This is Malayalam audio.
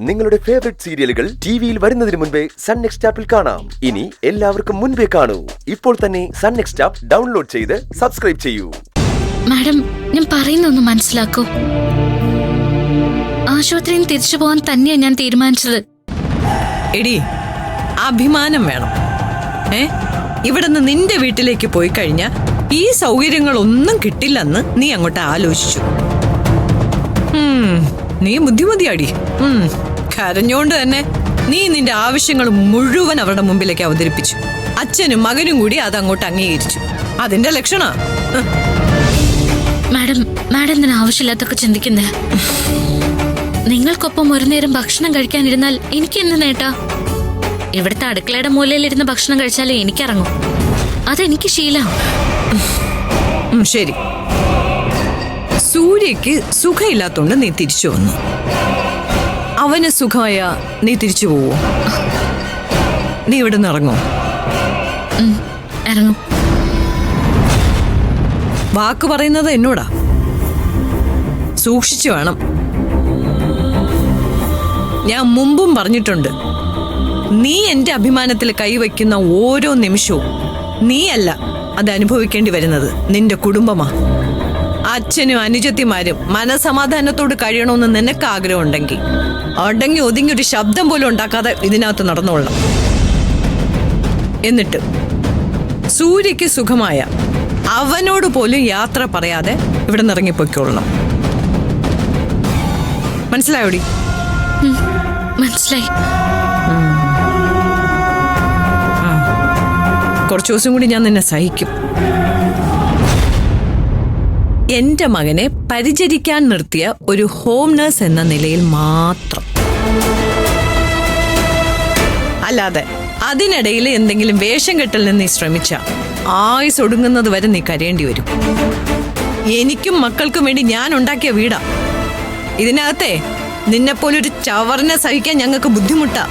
നിങ്ങളുടെ ഫേവറേറ്റ് സീരിയലുകൾ ടിവിയിൽ വരുന്നതിന് മുൻപേ സൺ നെക്സ്റ്റ് ആപ്പിൽ കാണാം. ഇനി എല്ലാവർക്കും മുൻപേ കാണൂ. ഇപ്പോൾ തന്നെ സൺ നെക്സ്റ്റ് ആപ്പ് ഡൗൺലോഡ് ചെയ്ത് സബ്സ്ക്രൈബ് ചെയ്യൂ. മാഡം, ഞാൻ പറയുന്നൊന്ന് മനസ്സിലാക്കൂ. ആശുപത്രിയിൽ നിന്ന് തിരിച്ചു പോകാൻ തന്നെയാ ഞാൻ തീരുമാനിച്ചത്. എടി, അഭിമാനം വേണം. ഇവിടുന്ന് നിന്റെ വീട്ടിലേക്ക് പോയി കഴിഞ്ഞാൽ ഈ സൗകര്യങ്ങളൊന്നും കിട്ടില്ലെന്ന് നീ അങ്ങോട്ട് ആലോചിച്ചു. നീ ബുദ്ധിമതിയാടി. കരഞ്ഞോണ്ട് തന്നെ നീ നിന്റെ ആവശ്യങ്ങൾ മുഴുവൻ അവരുടെ മുമ്പിലേക്ക് അവതരിപ്പിച്ചു. അച്ഛനും മകനും കൂടി അത് അങ്ങോട്ട് അംഗീകരിച്ചു. അതിന്റെ ലക്ഷണ. മാഡം എന്തിനാ ആവശ്യമില്ലാത്തൊക്കെ ചിന്തിക്കുന്നേ? നിങ്ങൾക്കൊപ്പം ഒരു നേരം ഭക്ഷണം കഴിക്കാനിരുന്നാൽ എനിക്ക് എന്ത് നേട്ടാ? ഇവിടുത്തെ അടുക്കളയുടെ മൂലയിലിരുന്ന് ഭക്ഷണം കഴിച്ചാലേ എനിക്കിറങ്ങും. അതെനിക്ക് ശീലം. ശരി, സൂര്യക്ക് സുഖമില്ലാത്തോണ്ട് നീ തിരിച്ചു വന്നു. അവന് സുഖമായ നീ തിരിച്ചു പോവോ? നീ ഇവിടെ നിന്ന് ഇറങ്ങോ? ഇറങ്ങും. വാക്ക് പറയുന്നത് എന്നോടാ. സൂക്ഷിച്ചു വേണം. ഞാൻ മുമ്പും പറഞ്ഞിട്ടുണ്ട്, നീ എന്റെ അഭിമാനത്തിൽ കൈവയ്ക്കുന്ന ഓരോ നിമിഷവും നീയല്ല അത് അനുഭവിക്കേണ്ടി വരുന്നത്, നിന്റെ കുടുംബമാ. അച്ഛനും അനുജത്തിമാരും മനസമാധാനത്തോട് കഴിയണമെന്ന് നിനക്ക് ആഗ്രഹമുണ്ടെങ്കിൽ അടങ്ങി ഒതുങ്ങി ഒരു ശബ്ദം പോലും ഉണ്ടാക്കാതെ ഇതിനകത്ത് നടന്നോളണം. എന്നിട്ട് സൂര്യക്ക് സുഖമായ അവനോട് പോലും യാത്ര പറയാതെ ഇവിടെ നിന്ന് ഇറങ്ങിപ്പോയിക്കൊള്ളണം. മനസ്സിലായോടി? മനസ്സിലായി. കുറച്ചു ദിവസം കൂടി ഞാൻ നിന്നെ സഹിക്കും. എന്റെ മകനെ പരിചരിക്കാൻ നിർത്തിയ ഒരു ഹോം നഴ്സ് എന്ന നിലയിൽ മാത്രം. അല്ലാതെ അതിനിടയിൽ എന്തെങ്കിലും വേഷം കെട്ടൽ നീ ശ്രമിച്ച ആയുസ് ഒടുങ്ങുന്നത് വരെ നീ കരയേണ്ടി വരും. എനിക്കും മക്കൾക്കും വേണ്ടി ഞാൻ ഉണ്ടാക്കിയ വീടാ. ഇതിനകത്തെ നിന്നെപ്പോലൊരു ചവറിനെ സഹിക്കാൻ ഞങ്ങൾക്ക് ബുദ്ധിമുട്ടാ.